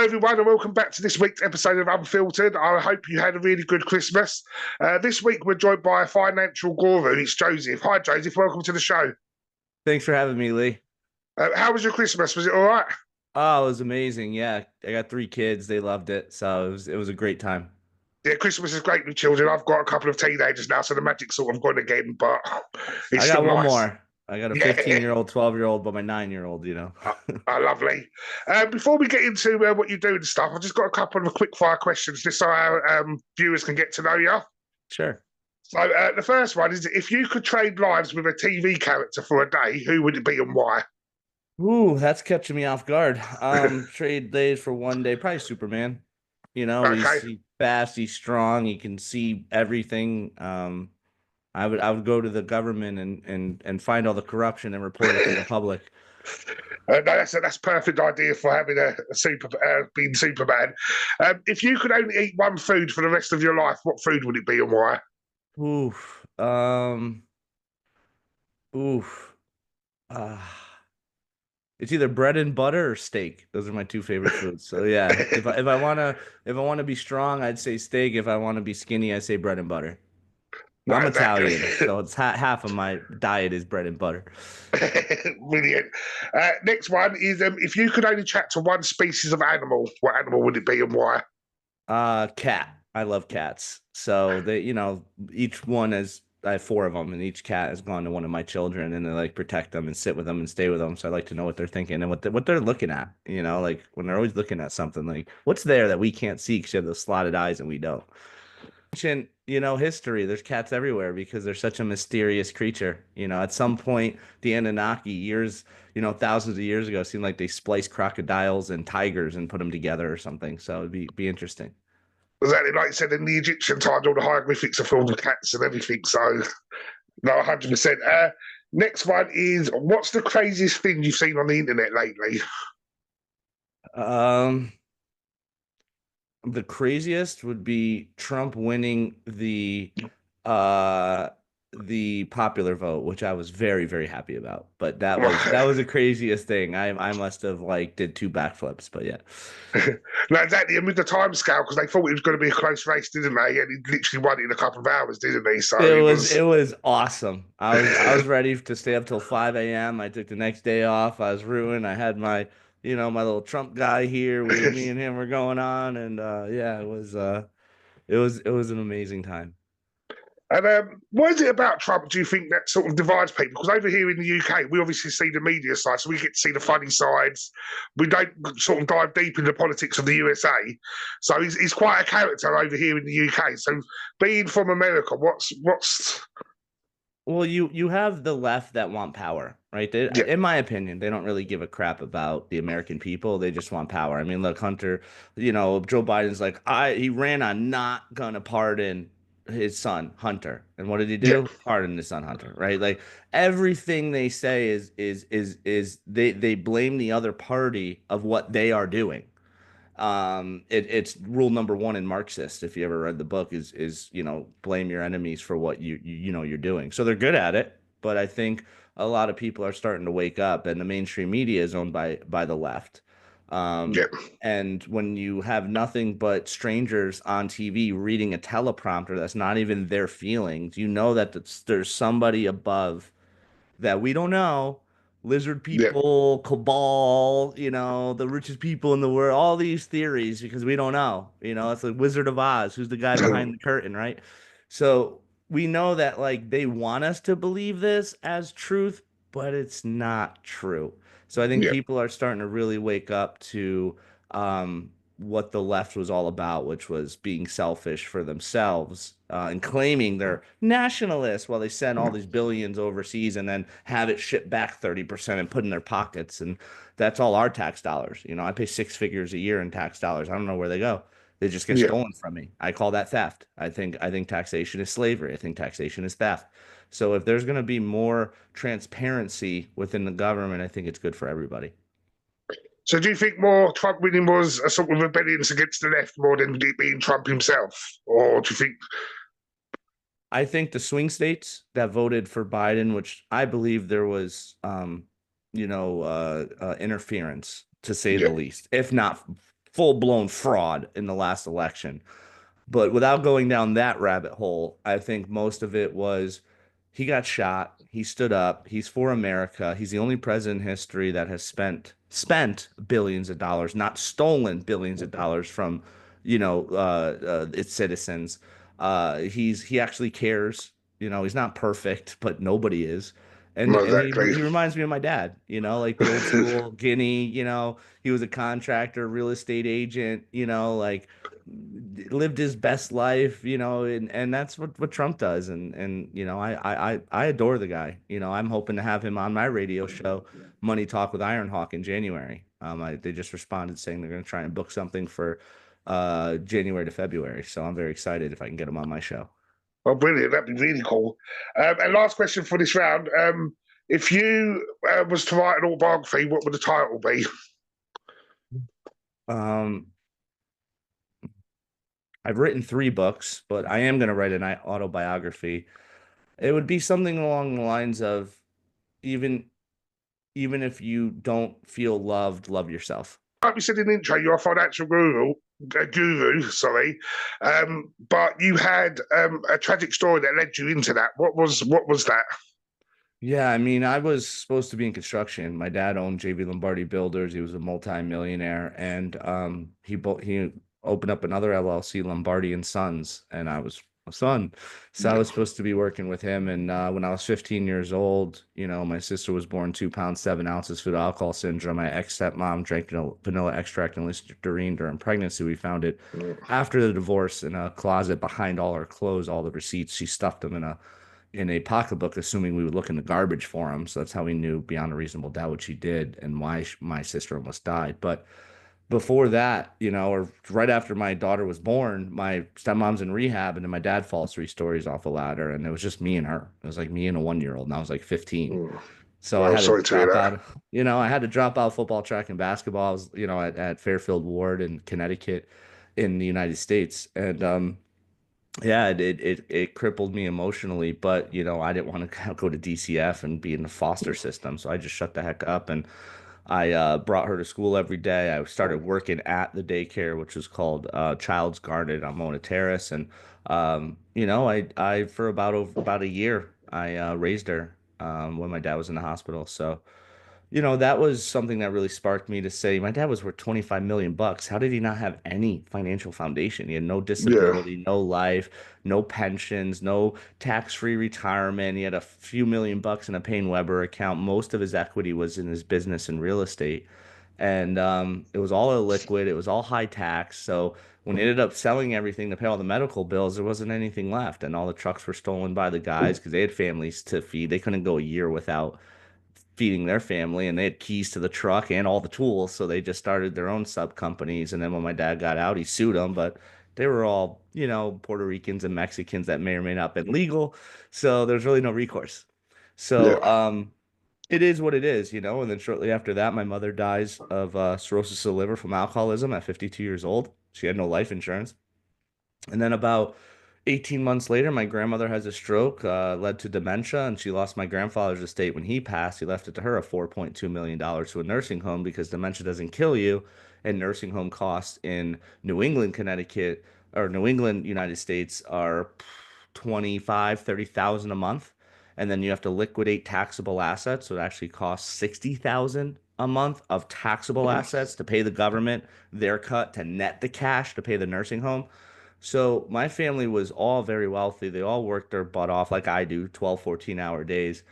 Hello, everyone, and welcome back to this week's episode of Unfiltered. I hope you had a really good Christmas. This week, we're joined by a financial guru. It's Joseph. Hi, Joseph. Welcome to the show. Thanks for having me, Lee. How was your Christmas? Was it all right? Oh, it was amazing. Yeah, I got three kids. They loved it. So it was a great time. Yeah, Christmas is great with children. I've got a couple of teenagers now, so the magic's sort of gone again, but it's I still got one nice. more. I got a Yeah, 15-year-old, 12-year-old, but my 9-year-old. lovely. Before we get into what you do and stuff, I've just got a couple of quick fire questions just so our viewers can get to know you. Sure. So the first one is, if you could trade lives with a TV character for a day, who would it be and why? Ooh, that's catching me off guard. Trade days for one day, probably Superman. Okay. He's fast, he's strong, he can see everything. I would go to the government and find all the corruption and report it to the public. No, that's perfect idea for having a super being Superman. If you could only eat one food for the rest of your life, what food would it be and why? Oof. Oof. Uh, It's either bread and butter or steak. Those are my two favorite foods. So yeah, if I wanna be strong, I'd say steak. If I want to be skinny, I say bread and butter. No, I'm exactly. Italian, so it's half of my diet is bread and butter. Brilliant. Next one is, if you could only chat to one species of animal, what animal would it be and why? Cat. I love cats. So each one has I have four of them, and each cat has gone to one of my children, and they like protect them and sit with them and stay with them. So I like to know what they're thinking and what they're looking at. Like when they're always looking at something, like what's there that we can't see because you have those slotted eyes and we don't. Ancient, history. There's cats everywhere because they're such a mysterious creature. At some point, the Anunnaki years, thousands of years ago, seemed like they spliced crocodiles and tigers and put them together or something. So it'd be interesting. Exactly like you said, in the Egyptian times, all the hieroglyphics are filled with cats and everything. So, no, 100%. Next one is, what's the craziest thing you've seen on the internet lately? Um, the craziest would be Trump winning uh the popular vote, which I was very, very happy about. But that was the craziest thing. I must have like did two backflips, but yeah. No, exactly. And with the time scale, because they thought it was going to be a close race, didn't they? And he literally won it in a couple of hours, didn't he? So It it was was. it was awesome. I was ready to stay up till 5 a.m. I took the next day off. I was ruined. I had my little Trump guy here. Me and him were going on, and yeah, it was an amazing time. And what is it about Trump, do you think, that sort of divides people? Because over here in the UK, we obviously see the media side, so we get to see the funny sides. We don't sort of dive deep into the politics of the USA. So he's quite a character over here in the UK. So being from America, what's Well, you have the left that want power, right? yeah, In my opinion, they don't really give a crap about the American people. They just want power. I mean, look, Hunter, Joe Biden's like, he ran on not gonna pardon his son, Hunter. And what did he yeah, do? Pardon his son, Hunter, right? Like everything they say is they blame the other party of what they are doing. It's rule number one in Marxist. If you ever read the book, is blame your enemies for what you're doing. So they're good at it, but I think a lot of people are starting to wake up, and the mainstream media is owned by the left. yeah, Um, and when you have nothing but strangers on TV reading a teleprompter that's not even their feelings, you know that there's somebody above that we don't know. Lizard yeah, people, cabal, the richest people in the world, all these theories because we don't know. It's like Wizard of Oz, who's the guy behind the curtain, right? So we know that like they want us to believe this as truth, but it's not true. So I think yeah, people are starting to really wake up to what the left was all about, which was being selfish for themselves and claiming they're nationalists while they send all these billions overseas and then have it shipped back 30% and put in their pockets. And that's all our tax dollars. I pay six figures a year in tax dollars. I don't know where they go. They just get yeah. stolen from me. I call that theft. I think taxation is slavery. I think taxation is theft. So if there's going to be more transparency within the government, I think it's good for everybody. So do you think more Trump winning was a sort of rebellion against the left more than it being Trump himself? Or do you think, I think the swing states that voted for Biden, which I believe there was, interference to say yeah, the least, if not full blown fraud in the last election. But without going down that rabbit hole, I think most of it was he got shot, he stood up, he's for America. He's the only president in history that has spent billions of dollars, not stolen billions of dollars from, its citizens. He actually cares. He's not perfect, but nobody is. And Not and he exactly. he reminds me of my dad, like the old school Guinea, he was a contractor, real estate agent, like lived his best life, and that's what Trump does. And I adore the guy. I'm hoping to have him on my radio show, Money Talk with Ironhawk, in January. They just responded saying they're going to try and book something for January to February. So I'm very excited if I can get him on my show. Well, brilliant. That'd be really cool. And last question for this round. If you was to write an autobiography, what would the title be? Um, I've written 3 books, but I am going to write an autobiography. It would be something along the lines of even even if you don't feel loved, love yourself. Like we said in the intro, you're a financial guru, sorry. But you had a tragic story that led you into that. What was that? Yeah, I mean, I was supposed to be in construction. My dad owned JV Lombardi Builders. He was a multi-millionaire, and he opened up another LLC, Lombardi and Sons, and I was a son. So I was supposed to be working with him. And when I was 15 years old, my sister was born 2 pounds 7 ounces food alcohol syndrome. My ex-stepmom drank vanilla extract and Listerine during pregnancy. We found it after the divorce in a closet behind all her clothes, all the receipts. She stuffed them in a pocketbook, assuming we would look in the garbage for him. So that's how we knew beyond a reasonable doubt what she did and why my sister almost died. But before that, or right after my daughter was born, my stepmom's in rehab, and then my dad falls 3 stories off a ladder, and it was just me and her. It was like me and a 1 year old, and I was like 15. So I Well, had to sorry to hear drop that. out. I had to drop out football, track, and basketball. I was, at Fairfield Ward in Connecticut, in the United States, and yeah, it crippled me emotionally, but I didn't want to go to DCF and be in the foster system, so I just shut the heck up. And I brought her to school every day. I started working at the daycare, which was called Child's Garden on Mona Terrace, and I for about a year I raised her when my dad was in the hospital. So that was something that really sparked me to say, my dad was worth 25 million bucks. How did he not have any financial foundation? He had no Yeah, disability, no life, no pensions, no tax-free retirement. He had a few million bucks in a Payne Weber account. Most of his equity was in his business and real estate. And it was all illiquid. It was all high tax. So when he ended up selling everything to pay all the medical bills, there wasn't anything left. And all the trucks were stolen by the guys because they had families to feed. They couldn't go a year without feeding their family, and they had keys to the truck and all the tools, so they just started their own sub companies. And then when my dad got out, he sued them, but they were all Puerto Ricans and Mexicans that may or may not have been legal, so there's really no recourse. So yeah. it is what it is. And then shortly after that, my mother dies of cirrhosis of the liver from alcoholism at 52 years old. She had no life insurance. And then about 18 months later, my grandmother has a stroke, led to dementia, and she lost my grandfather's estate when he passed. He left it to her, a $4.2 million to a nursing home, because dementia doesn't kill you. And nursing home costs in New England, Connecticut, or New England, United States, are 25, 30,000 a month. And then you have to liquidate taxable assets. So it actually costs 60,000 a month of taxable assets to pay the government their cut to net the cash to pay the nursing home. So my family was all very wealthy. They all worked their butt off like I do, 12, 14-hour days.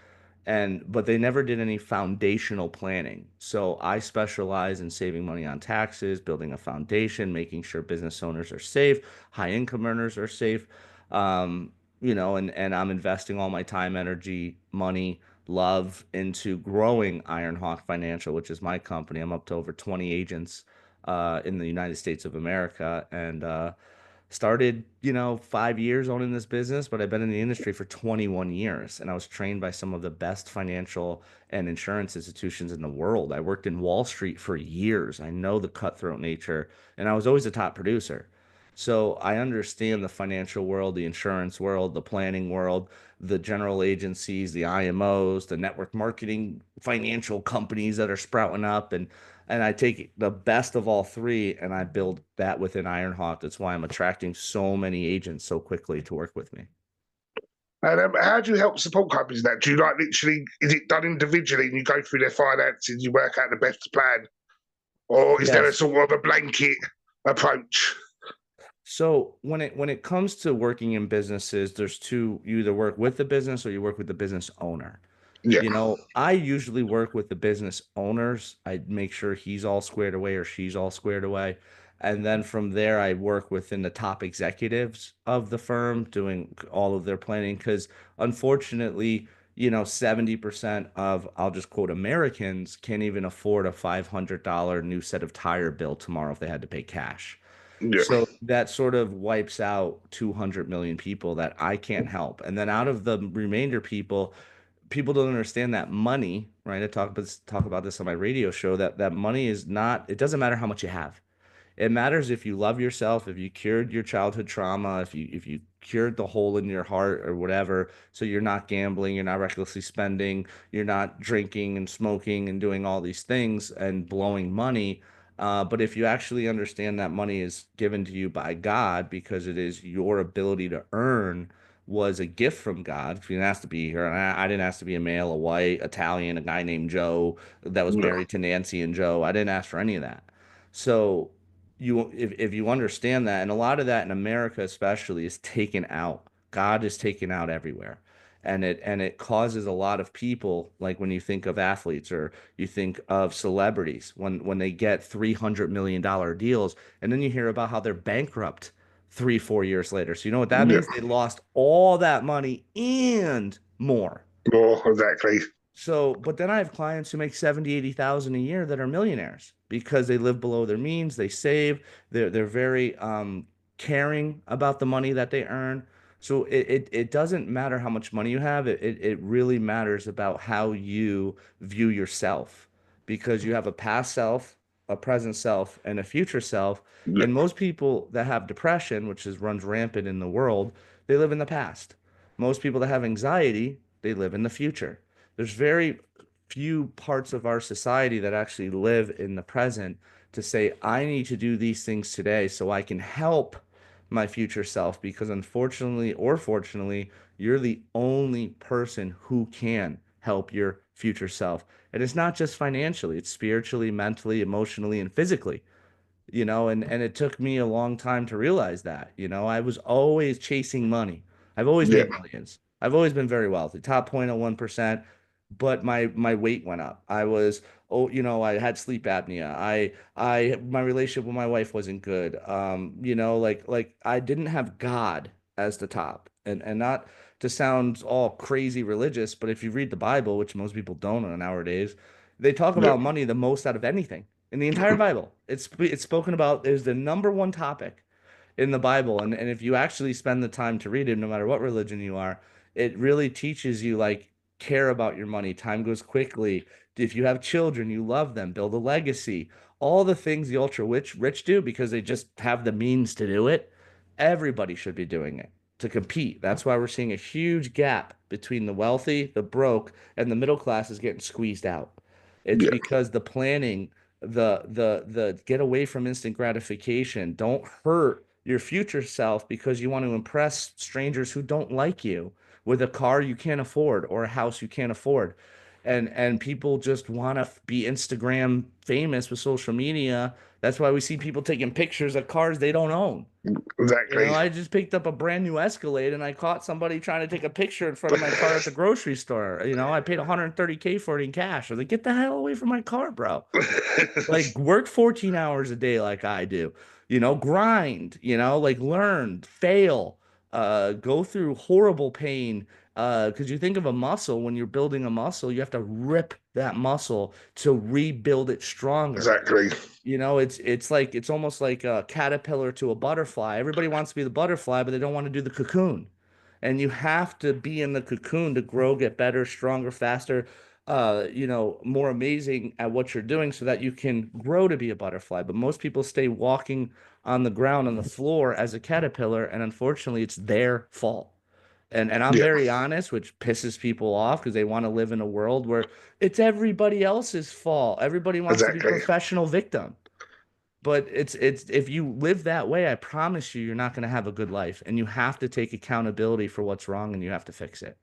But they never did any foundational planning. So I specialize in saving money on taxes, building a foundation, making sure business owners are safe, high income earners are safe. And I'm investing all my time, energy, money, love into growing Ironhawk Financial, which is my company. I'm up to over 20 agents in the United States of America. And started, 5 years owning this business, but I've been in the industry for 21 years, and I was trained by some of the best financial and insurance institutions in the world. I worked in Wall Street for years. I know the cutthroat nature, and I was always a top producer. So I understand the financial world, the insurance world, the planning world, the general agencies, the IMOs, the network marketing financial companies that are sprouting up. And And I take the best of all three and I build that within Ironhawk. That's why I'm attracting so many agents so quickly to work with me. And how do you help support companies? That do you like literally? Is it done individually, and you go through their finances, you work out the best plan, or is there a Yes. sort of a blanket approach? So when it comes to working in businesses, there's two, you either work with the business or you work with the business owner. Yeah, I usually work with the business owners. I make sure he's all squared away or she's all squared away. And then from there, I work within the top executives of the firm doing all of their planning. Because unfortunately, 70% of, I'll just quote, Americans can't even afford a $500 new set of tire bill tomorrow if they had to pay cash. yeah, So that sort of wipes out 200 million people that I can't help. And then out of the remainder people don't understand that money, right? I talk about this on my radio show that money is not, it doesn't matter how much you have. It matters if you love yourself, if you cured your childhood trauma, if you cured the hole in your heart or whatever, so you're not gambling, you're not recklessly spending, you're not drinking and smoking and doing all these things and blowing money. But if you actually understand that money is given to you by God because it is your ability to earn was a gift from God. You didn't ask to be here. And I didn't ask to be a male, a white, Italian, a guy named Joe that was yeah, married to Nancy and Joe. I didn't ask for any of that. So if you understand that, and a lot of that in America especially is taken out. God is taken out everywhere. And it causes a lot of people, like when you think of athletes or you think of celebrities, when they get $300 million deals, and then you hear about how they're bankrupt 3 4 years later. So you know what that yeah. means? They lost all that money and more. More exactly. So, but then I have clients who make 70, 80,000 a year that are millionaires because they live below their means, they save, they're very caring about the money that they earn. So it doesn't matter how much money you have, it really matters about how you view yourself because you have a past self, a present self, and a future self. Yeah, And most people that have depression, which is runs rampant in the world, they live in the past. Most people that have anxiety, they live in the future. There's very few parts of our society that actually live in the present to say, I need to do these things today so I can help my future self. Because unfortunately or fortunately, you're the only person who can help your future self. And it's not just financially, it's spiritually, mentally, emotionally, and physically. And it took me a long time to realize that. I was always chasing money. I've always yeah, made millions. I've always been very wealthy, top 0.01%, but my weight went up. I had sleep apnea. My relationship with my wife wasn't good. Like I didn't have God as the top. And not to sound all crazy religious, but if you read the Bible, which most people don't nowadays, they talk yeah, about money the most out of anything in the entire Bible. It's spoken about as the number one topic in the Bible. And if you actually spend the time to read it, no matter what religion you are, it really teaches you like care about your money. Time goes quickly. If you have children, you love them, build a legacy. All the things the ultra rich do because they just have the means to do it. Everybody should be doing it to compete. That's why we're seeing a huge gap between the wealthy, the broke, and the middle class is getting squeezed out. It's yeah. because the planning, the get away from instant gratification. Don't hurt your future self because you want to impress strangers who don't like you with a car you can't afford or a house you can't afford. And people just want to be Instagram famous with social media. That's why we see people taking pictures of cars they don't own. Exactly. I just picked up a brand new Escalade and I caught somebody trying to take a picture in front of my car at the grocery store. I paid 130K for it in cash. I was like, get the hell away from my car, bro. Like work 14 hours a day like I do. Grind, like learn, fail, go through horrible pain. Because you think of a muscle, when you're building a muscle, you have to rip that muscle to rebuild it stronger. Exactly. It's almost like a caterpillar to a butterfly. Everybody wants to be the butterfly, but they don't want to do the cocoon. And you have to be in the cocoon to grow, get better, stronger, faster, more amazing at what you're doing so that you can grow to be a butterfly. But most people stay walking on the ground on the floor as a caterpillar, and unfortunately, it's their fault. And I'm Yeah, very honest, which pisses people off because they want to live in a world where it's everybody else's fault. Everybody wants to be exactly. professional victim. But it's if you live that way, I promise you, you're not going to have a good life. And you have to take accountability for what's wrong and you have to fix it.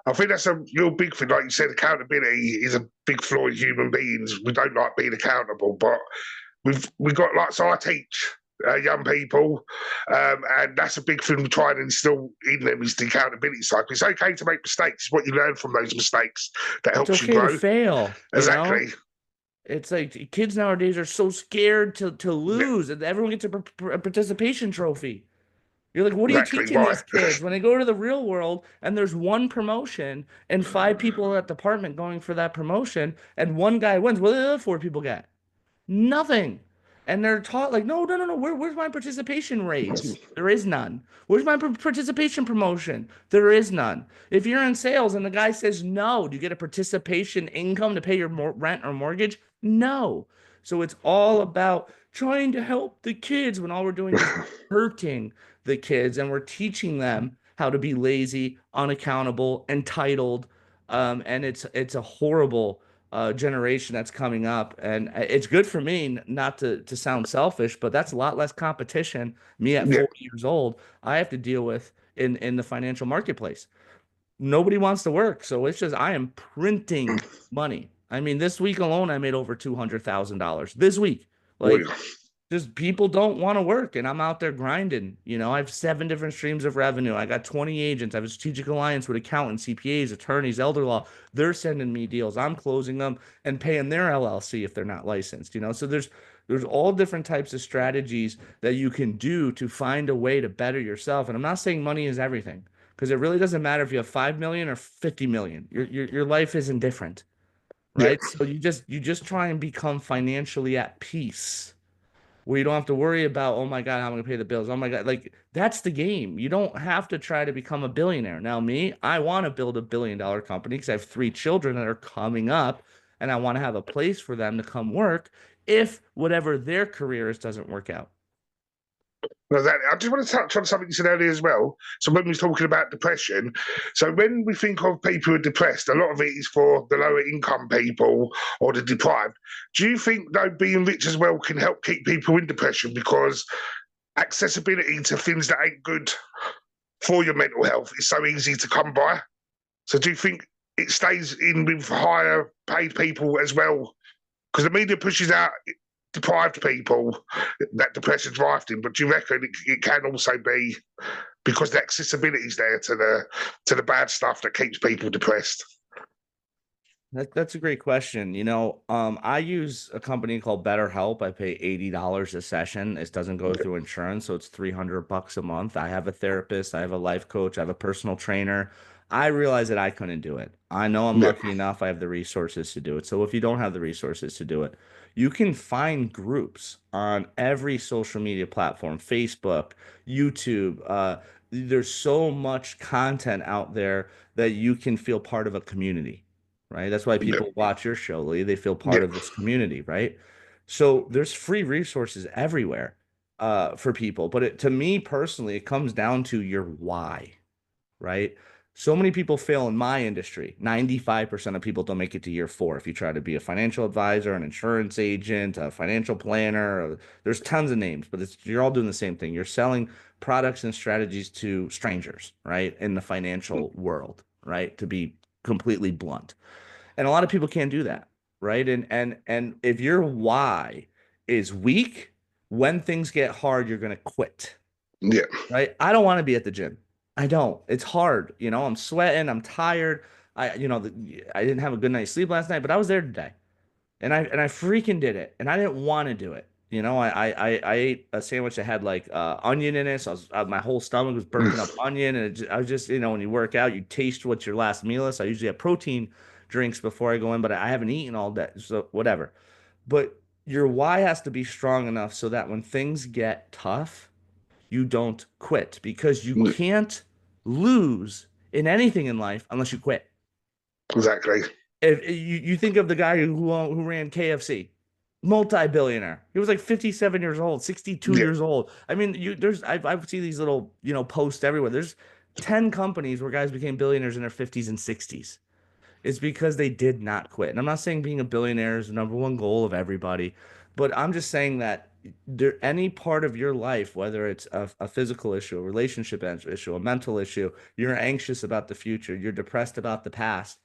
I think that's a real big thing. Like you said, accountability is a big flaw in human beings. We don't like being accountable, but we've got like, so I teach young people, and that's a big thing we try and instill in them is the accountability cycle. It's okay to make mistakes. It's what you learn from those mistakes that It's helps you okay to grow. fail, you know? Exactly. It's like kids nowadays are so scared to Yeah, lose, and everyone gets a participation trophy. You're like, what are you exactly. teaching Right. these kids when they go to the real world and there's one promotion and five people at the department going for that promotion and one guy wins? What do the other four people get? Nothing. And they're taught like, no, no, no, no. Where's my participation raise? There is none. Where's my participation promotion? There is none. If you're in sales and the guy says no, do you get a participation income to pay your rent or mortgage? No. So it's all about trying to help the kids when all we're doing is hurting the kids and we're teaching them how to be lazy, unaccountable, entitled. And it's a horrible generation that's coming up, and it's good for me not to sound selfish, but that's a lot less competition. Me at Yeah. 40 years old, I have to deal with in the financial marketplace. Nobody wants to work, so it's just I am printing money. I mean, this week alone, I made over $200,000 this week. Like Well, just people don't want to work and I'm out there grinding. I have 7 different streams of revenue. I got 20 agents. I have a strategic alliance with accountants, CPAs, attorneys, elder law. They're sending me deals. I'm closing them and paying their LLC if they're not licensed. So there's all different types of strategies that you can do to find a way to better yourself. And I'm not saying money is everything because it really doesn't matter if you have 5 million or 50 million. Your life is indifferent, yeah. right? So you just try and become financially at peace where you don't have to worry about, oh my God, how am I gonna pay the bills? Oh my God, like that's the game. You don't have to try to become a billionaire. Now, me, I want to build a $1 billion company because I have 3 children that are coming up and I want to have a place for them to come work if whatever their career is doesn't work out. No, that, I just want to touch on something you said earlier as well. So when we was talking about depression, so when we think of people who are depressed, a lot of it is for the lower income people or the deprived. Do you think though being rich as well can help keep people in depression because accessibility to things that ain't good for your mental health is so easy to come by? So do you think it stays in with higher paid people as well? Because the media pushes out deprived people that depression's rifting, but do you reckon it can also be because the accessibility is there to the bad stuff that keeps people depressed? That's a great question. I use a company called BetterHelp. I pay $80 a session. This doesn't go through insurance, so it's $300 a month. I have a therapist, I have a life coach, I have a personal trainer. I realize that I couldn't do it. I know I'm Yeah, lucky enough I have the resources to do it. So if you don't have the resources to do it, you can find groups on every social media platform, Facebook, YouTube. There's so much content out there that you can feel part of a community, right? That's why yeah, people watch your show, Lee. They feel yeah, part of this community, right? So there's free resources everywhere for people. But to me personally, it comes down to your why, right? So many people fail in my industry. 95% of people don't make it to year 4. If you try to be a financial advisor, an insurance agent, a financial planner, there's tons of names, but you're all doing the same thing. You're selling products and strategies to strangers, right? In the financial world, right? To be completely blunt. And a lot of people can't do that, right? And if your why is weak, when things get hard, you're going to quit, yeah, right? I don't want to be at the gym. I don't. It's hard. I'm sweating, I'm tired. I didn't have a good night's sleep last night, but I was there today. And I freaking did it. And I didn't want to do it. I ate a sandwich that had like onion in it. So my whole stomach was burping up onion. And I was just, when you work out, you taste what your last meal is. So I usually have protein drinks before I go in, but I haven't eaten all day. So whatever. But your why has to be strong enough so that when things get tough, you don't quit because you yeah, can't lose in anything in life unless you quit. exactly. If you think of the guy who ran KFC, multi-billionaire. He was like 57 years old, 62 Yeah, years old. I mean, I've seen these little, posts everywhere. There's 10 companies where guys became billionaires in their 50s and 60s. It's because they did not quit. And I'm not saying being a billionaire is the number one goal of everybody, but I'm just saying that any part of your life, whether it's a physical issue, a relationship issue, a mental issue, you're anxious about the future, you're depressed about the past,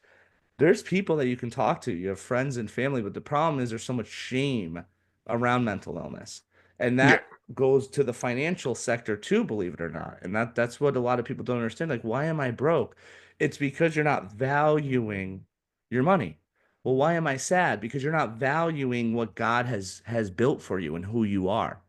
there's people that you can talk to. You have friends and family, but the problem is there's so much shame around mental illness. And Yeah, that goes to the financial sector too, believe it or not. And that's what a lot of people don't understand. Like, why am I broke? It's because you're not valuing your money. Well, why am I sad? Because you're not valuing what God has built for you and who you are.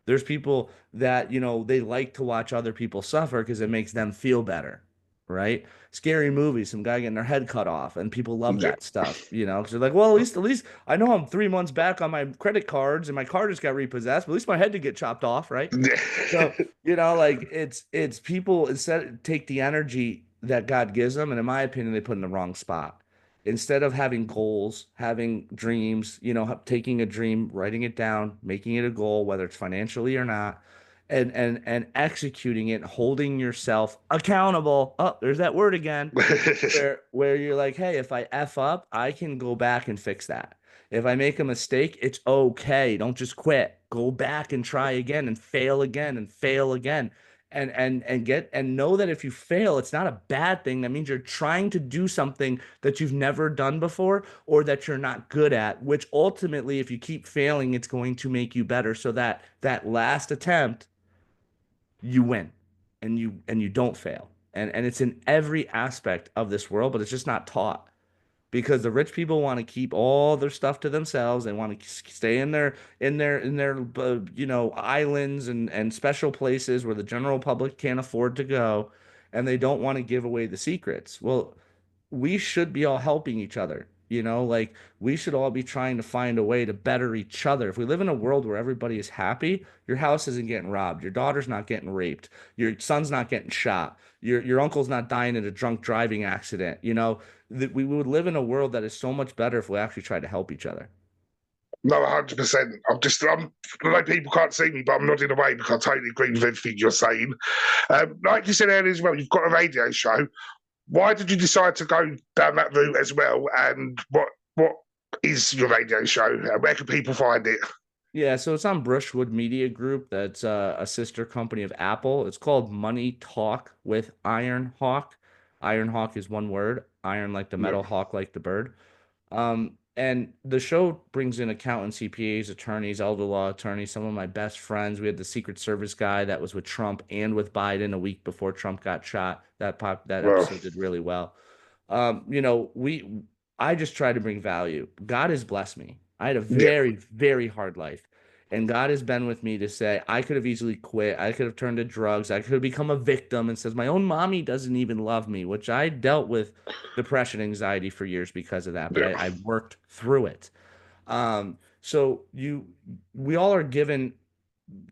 There's people that, they like to watch other people suffer because it makes them feel better, right? Scary movies, some guy getting their head cut off, and people love yeah. that stuff, because they're like, well, at least I know I'm 3 months back on my credit cards and my car just got repossessed, but at least my head did get chopped off, right? So, Yeah. like it's people instead take the energy that God gives them, and in my opinion, they put in the wrong spot. Instead of having goals, having dreams, taking a dream, writing it down, making it a goal, whether it's financially or not, and executing it, holding yourself accountable. Oh, there's that word again where you're like, hey, if I F up, I can go back and fix that. If I make a mistake, it's okay. Don't just quit. Go back and try again and fail again and fail again. And know that if you fail, it's not a bad thing. That means you're trying to do something that you've never done before or that you're not good at, which ultimately, if you keep failing, it's going to make you better. So that last attempt you win and you don't fail. And it's in every aspect of this world, but it's just not taught because the rich people want to keep all their stuff to themselves. They want to stay in their islands and special places where the general public can't afford to go, and they don't want to give away the secrets. Well, we should be all helping each other. Like we should all be trying to find a way to better each other. If we live in a world where everybody is happy, your house isn't getting robbed, your daughter's not getting raped, your son's not getting shot, your uncle's not dying in a drunk driving accident. That we would live in a world that is so much better if we actually tried to help each other. No, 100%. I know people can't see me, but I'm nodding away because I totally agree with everything you're saying. Like you said earlier as well, you've got a radio show. Why did you decide to go down that route as well? And what is your radio show? Where can people find it? Yeah, so it's on Brushwood Media Group. That's a sister company of Apple. It's called Money Talk with Iron Hawk. Iron Hawk is one word. Iron like the Yeah. metal, hawk like the bird. And the show brings in accountants, CPAs, attorneys, elder law attorneys, some of my best friends. We had the Secret Service guy that was with Trump and with Biden a week before Trump got shot. That Well, episode did really well. We I just try to bring value. God has blessed me. I had a yeah, very, very hard life. And God has been with me to say I could have easily quit. I could have turned to drugs. I could have become a victim and says my own mommy doesn't even love me, which I dealt with depression, anxiety for years because of that, but yeah, I worked through it. So we all are given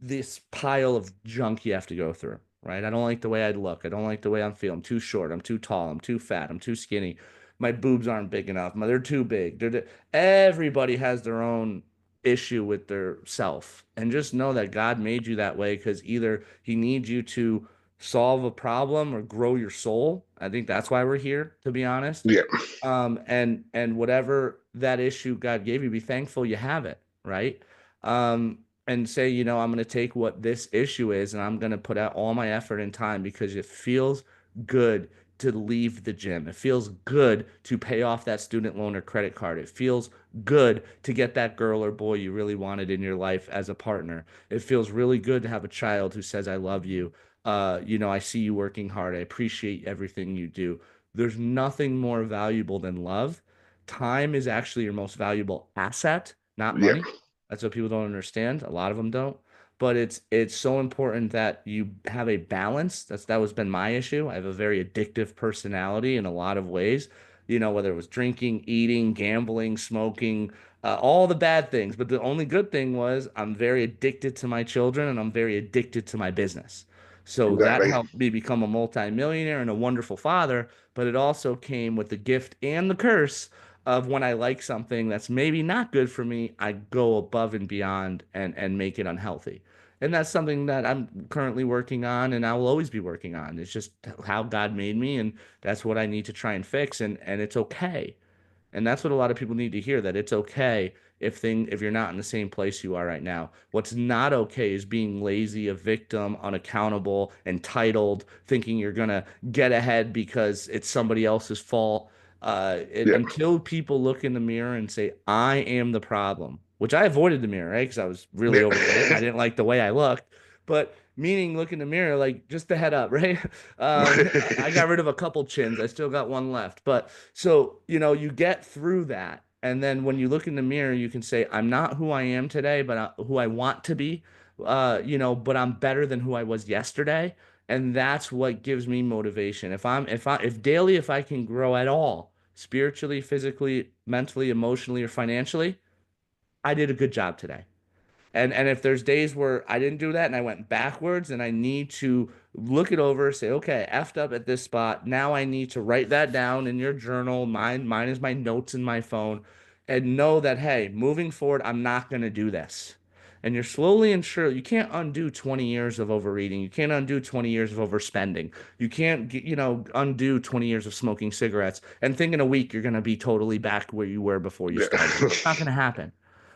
this pile of junk you have to go through, right? I don't like the way I look. I don't like the way I'm feeling. I'm too short. I'm too tall. I'm too fat. I'm too skinny. My boobs aren't big enough. They're too big. Everybody has their own issue with their self. And just know that God made you that way because either he needs you to solve a problem or grow your soul. I think that's why we're here, to be honest. yeah, And whatever that issue God gave you, be thankful you have it, right? And say, I'm going to take what this issue is and I'm going to put out all my effort and time because it feels good to leave the gym. It feels good to pay off that student loan or credit card. It feels good to get that girl or boy you really wanted in your life as a partner. It feels really good to have a child who says, I love you. I see you working hard. I appreciate everything you do. There's nothing more valuable than love. Time is actually your most valuable asset, not yeah, money. That's what people don't understand. A lot of them don't. But it's so important that you have a balance. That was been my issue. I have a very addictive personality in a lot of ways. Whether it was drinking, eating, gambling, smoking, all the bad things. But the only good thing was I'm very addicted to my children and I'm very addicted to my business. So that exactly. helped me become a multimillionaire and a wonderful father. But it also came with the gift and the curse of when I like something that's maybe not good for me, I go above and beyond and make it unhealthy. And that's something that I'm currently working on and I will always be working on. It's just how God made me, and that's what I need to try and fix, and it's okay. And that's what a lot of people need to hear, that it's okay if you're not in the same place you are right now. What's not okay is being lazy, a victim, unaccountable, entitled, thinking you're gonna get ahead because it's somebody else's fault. Yeah. Until people look in the mirror and say, I am the problem, which I avoided the mirror, right? Because I was really overweight and I Yeah. didn't like the way I looked. But meaning look in the mirror, like just the head up, right? I got rid of a couple chins. I still got one left. But so, you get through that. And then when you look in the mirror, you can say, I'm not who I am today, but who I want to be. But I'm better than who I was yesterday. And that's what gives me motivation. If daily, if I can grow at all, spiritually, physically, mentally, emotionally, or financially, I did a good job today. And if there's days where I didn't do that and I went backwards and I need to look it over, say, okay, effed up at this spot. Now I need to write that down in your journal. Mine is my notes in my phone, and know that, hey, moving forward, I'm not going to do this. And you're slowly and surely, you can't undo 20 years of overeating. You can't undo 20 years of overspending. You can't, undo 20 years of smoking cigarettes and think in a week you're going to be totally back where you were before you Yeah. started. It's not going to happen.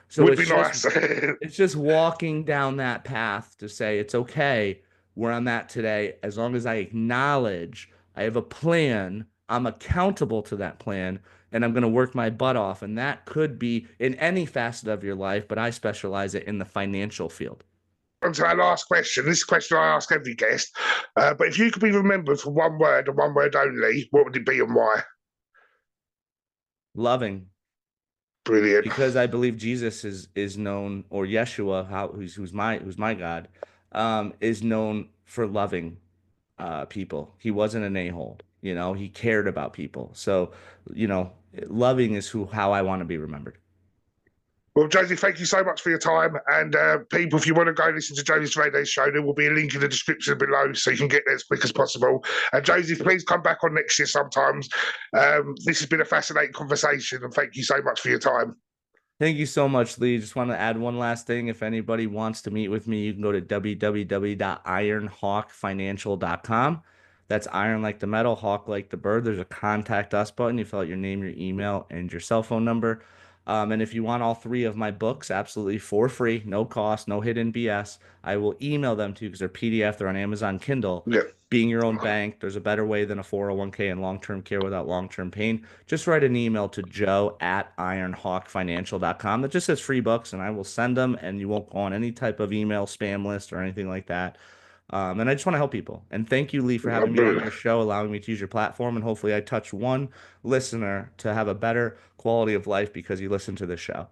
So Would it's be just nice. it's just walking down that path to say it's okay where I'm at today, as long as I acknowledge I have a plan, I'm accountable to that plan, and I'm going to work my butt off. And that could be in any facet of your life, but I specialize it in the financial field. On to our last question. This question I ask every guest. But if you could be remembered for one word and one word only, what would it be and why? Loving, Brilliant. because I believe Jesus is known, or Yeshua, who's my God, is known for loving people. He wasn't an a-hole. He cared about people. So, you know, loving is how I want to be remembered. Well, Josie, thank you so much for your time. And people, if you want to go listen to Josie's radio show, there will be a link in the description below so you can get there as quick as possible. And Josie, please come back on next year sometimes. This has been a fascinating conversation, and thank you so much for your time. Thank you so much, Lee. Just want to add one last thing. If anybody wants to meet with me, you can go to www.ironhawkfinancial.com. That's iron like the metal, hawk like the bird. There's a contact us button. You fill out your name, your email, and your cell phone number. And if you want all three of my books absolutely for free, no cost, no hidden BS, I will email them to you because they're PDF. They're on Amazon Kindle. Yeah. Being your own bank, there's a better way than a 401k and long-term care without long-term pain. Just write an email to joe@ironhawkfinancial.com that just says free books, and I will send them, and you won't go on any type of email spam list or anything like that. And I just want to help people. And thank you, Lee, for having me on Brilliant. your show, allowing me to use your platform. And hopefully I touch one listener to have a better quality of life because you listen to this show.